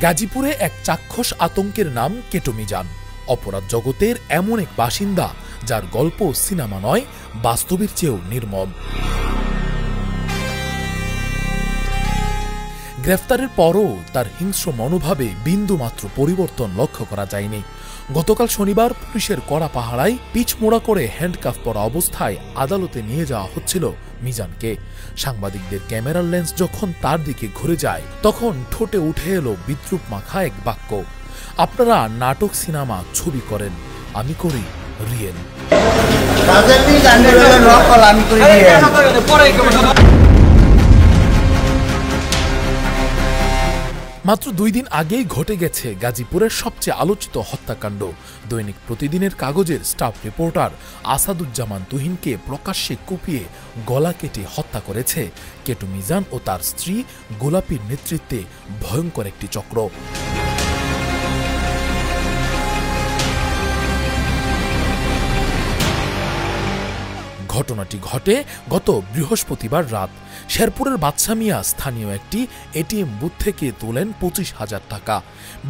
গাজীপুরে এক চাক্ষুষ আতঙ্কের নাম কেটো মিজান। অপরাধ জগতের এমন এক বাসিন্দা যার গল্প সিনেমা নয়, বাস্তবের চেয়েও নির্মম। গ্রেফতারের পরও তার হিংস্র মনোভাবে বিন্দুমাত্র পরিবর্তন লক্ষ্য করা যায়নি। গতকাল শনিবার পুলিশের কড়া পাহারায় পিছমোড়া করে হ্যান্ডকাফ পরা অবস্থায় আদালতে নিয়ে যাওয়া হচ্ছিল মিজানকে। সাংবাদিকদের ক্যামেরার লেন্স যখন তার দিকে ঘুরে যায়, তখন ঠোঁটে উঠে এলো বিদ্রুপ মাখা এক বাক্য, আপনারা নাটক সিনেমা ছবি করেন, আমি করি রিয়েল। মাত্র 2 দিন আগেই ঘটে গেছে গাজীপুরের সবচেয়ে আলোচিত হত্যাকাণ্ড। দৈনিক প্রতিদিনের কাগজের স্টাফ রিপোর্টার আসাদুজ্জামান তুহিনকে প্রকাশ্যে কুপিয়ে গলা কেটে হত্যা করেছে কেটো মিজান ও তার স্ত্রী গোলাপীর নেতৃত্বে ভয়ঙ্কর একটি চক্র। ঘটনাটি ঘটে গত বৃহস্পতিবার রাত। শেরপুরের বাদশা মিয়া স্থানীয় একটি এটিএম বুথ থেকে তোলেন 25,000 টাকা।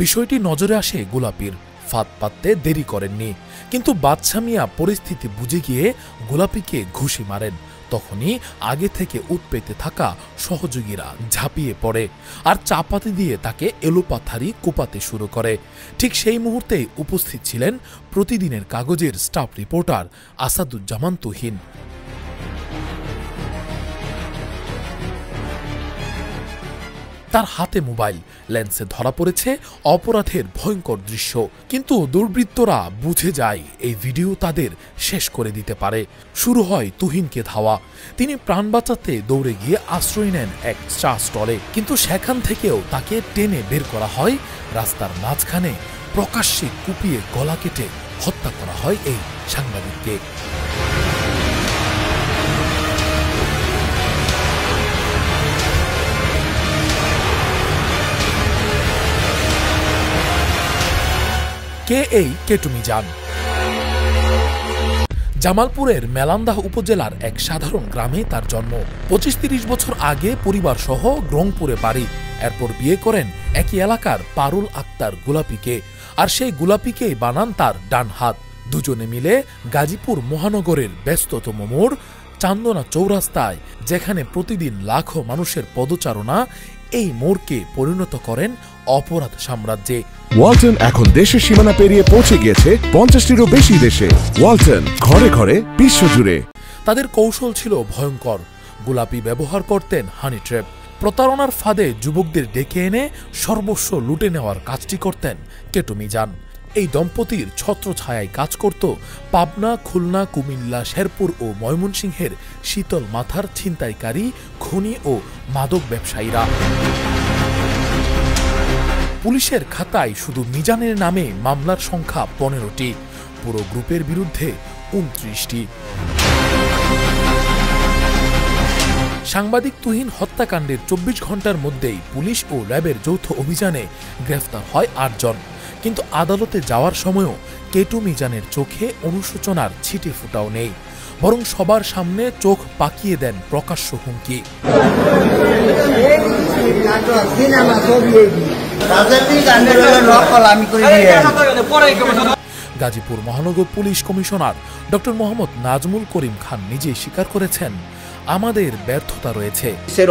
বিষয়টি নজরে আসে গোলাপীর। ফাঁদ পাততে দেরি করেননি, কিন্তু বাদশা মিয়া পরিস্থিতি বুঝে গিয়ে গোলাপীকে ঘুষি মারেন। তখনই আগে থেকে উৎপেতে থাকা সহযোগীরা ঝাঁপিয়ে পড়ে আর চাপাতি দিয়ে তাকে এলোপাথারি কোপাতে শুরু করে। ঠিক সেই মুহূর্তেই উপস্থিত ছিলেন প্রতিদিনের কাগজের স্টাফ রিপোর্টার আসাদুজ্জামান তুহিন। তার হাতে মোবাইল, লেন্সে ধরা পড়েছে অপরাধের ভয়ঙ্কর দৃশ্য। কিন্তু দুর্বৃত্তরা বুঝে যায় এই ভিডিও তাদের শেষ করে দিতে পারে। শুরু হয় তুহিনকে ধাওয়া। তিনি প্রাণ বাঁচাতে দৌড়ে গিয়ে আশ্রয় নেন এক চা স্টলে, কিন্তু সেখান থেকেও তাকে টেনে বের করা হয় রাস্তার মাঝখানে। প্রকাশ্যে কুপিয়ে গলা কেটে হত্যা করা হয় এই সাংবাদিককে। কে এই কেটো মিজান? জামালপুরের মেলান্দাহ উপজেলার এক সাধারণ গ্রামে তার জন্ম। 25-30 বছর আগে পরিবার সহ রংপুরে বাড়ি। এরপর বিয়ে করেন একই এলাকার পারুল আক্তার গোলাপীকে, আর সেই গোলাপীকেই বানান তার ডান হাত। দুজনে মিলে গাজীপুর মহানগরের ব্যস্ততম মোড় চান্দনা চৌরাস্তায়, যেখানে প্রতিদিন লাখো মানুষের পদচারণা, এই মোড়কে পরিণত করেন অপরাধ সাম্রাজ্যে। ওয়ালটন এখন দেশের সীমানা পেরিয়ে পৌঁছে গিয়েছে 50টিরও বেশি দেশে। ওয়ালটন, ঘরে ঘরে, বিশ্বজুড়ে। তাদের কৌশল ছিল ভয়ঙ্কর। গোলাপী ব্যবহার করতেন হানি ট্র্যাপ। প্রতারণার ফাঁদে যুবকদের ডেকে এনে সর্বস্ব লুটে নেওয়ার কাজটি করতেন কেটো মিজান। এই দম্পতির ছত্রছায়ায় কাজ করত পাবনা, খুলনা, কুমিল্লা, শেরপুর ও ময়মনসিংহের শীতল মাথার ছিনতাইকারী, খনি ও মাদক ব্যবসায়ীরা। পুলিশের খাতায় শুধু মিজানের নামে মামলার সংখ্যা 15টি, পুরো গ্রুপের বিরুদ্ধে 29টি। সাংবাদিক তুহিন হত্যাকাণ্ডের 24 ঘন্টার মধ্যেই পুলিশ ও র্যাবের যৌথ অভিযানে গ্রেফতার হয় 8 জন। কিন্তু আদালতে যাওয়ার সময়ও কেটো মিজানের চোখে অনুশোচনার ছিটে ফোঁটাও নেই, বরং সবার সামনে চোখ পাকিয়ে দেন প্রকাশ্য হুমকি। গাজীপুর মহানগর police commissioner doctor Mohammad Nazmul Karim Khan নিজেই স্বীকার করেছেন, আমাদের ব্যর্থতা রয়েছে।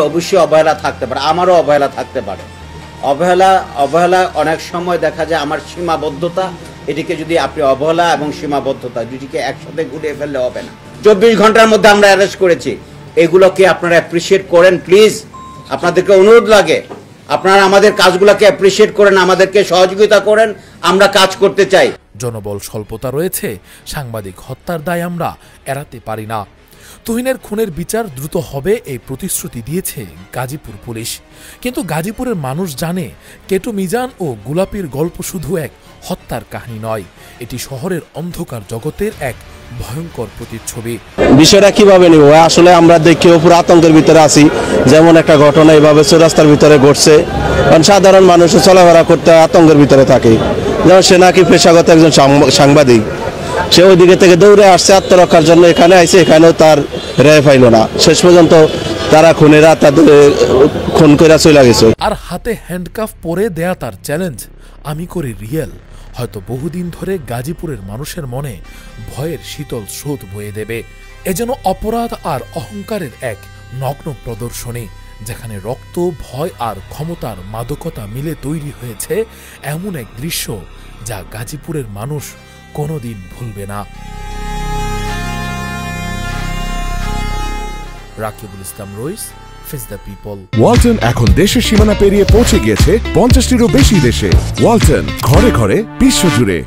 অবশ্যই অবহেলা থাকতে পারে, আমারও অবহেলা থাকতে পারে। অবহেলা অনেক সময় দেখা যায় আমার সীমাবদ্ধতা, এটিকে যদি আপনি অবহেলা এবং সীমাবদ্ধতা দুটিকে একসাথে ঘুরিয়ে ফেললে হবে না। 24 ঘন্টার মধ্যে আমরা অ্যারেস্ট করেছি। এগুলোকে আপনারা অ্যাপ্রিসিয়েট করেন প্লিজ, আপনাদেরকে অনুরোধ লাগে, আপনারা আমাদের কাজগুলোকে অ্যাপ্রিসিয়েট করেন, আমাদেরকে সহযোগিতা করেন, আমরা কাজ করতে চাই। জনবল স্বল্পতা রয়েছে, সাংবাদিক হত্যার দায় আমরা এড়াতে পারি না। তুহিনের খুনের বিচার দ্রুত হবে এই প্রতিশ্রুতি দিয়েছে গাজীপুর পুলিশ। কিন্তু গাজীপুরের মানুষ জানে, কেটো মিজান ও গোলাপীর গল্প শুধু এক হত্যার কাহিনী নয়, এটি শহরের অন্ধকার জগতের এক ভয়ঙ্কর প্রতিচ্ছবি। বিষয়টা কিভাবে নিব আসলে আমরা দেখি পুরো আতঙ্কের ভিতরে আছি। যেমন একটা ঘটনা এভাবে চৌরাস্তার ভিতরে ঘটছে, কারণ সাধারণ মানুষ চলাফেরা করতে আতঙ্কের ভিতরে থাকে। যেমন সে নাকি পেশাগত একজন সাংবাদিক, সে ওই দিকে থেকে দৌড়ে আসছে আত্মরক্ষার জন্য, এখানে আইছে, এখানেও তার রেহাই পাইল না, শেষ পর্যন্ত তারা খুনেরা তাদের খুন করে চলে গেছে। আর হাতে হ্যান্ডকাফ পরে দেয়া তার চ্যালেঞ্জ, আমি করি রিয়েল, হয়তো বহুদিন ধরে গাজীপুরের মানুষের মনে ভয়ের শীতল স্রোত বয়ে দেবে। এ যেন অপরাধ আর অহংকারের এক নগ্ন প্রদর্শনী, যেখানে রক্ত, ভয় আর ক্ষমতার মাদকতা মিলে তৈরি হয়েছে এমন এক দৃশ্য যা গাজীপুরের মানুষ কোনোদিন ভুলবে না। রাকিবুল ইসলাম রইস, ফেস দ্য পিপল। ওয়ালটন এখন দেশের সীমানা পেরিয়ে পৌঁছে গিয়েছে 50টিরও বেশি দেশে। ওয়ালটন, ঘরে ঘরে বিশ্বজুড়ে।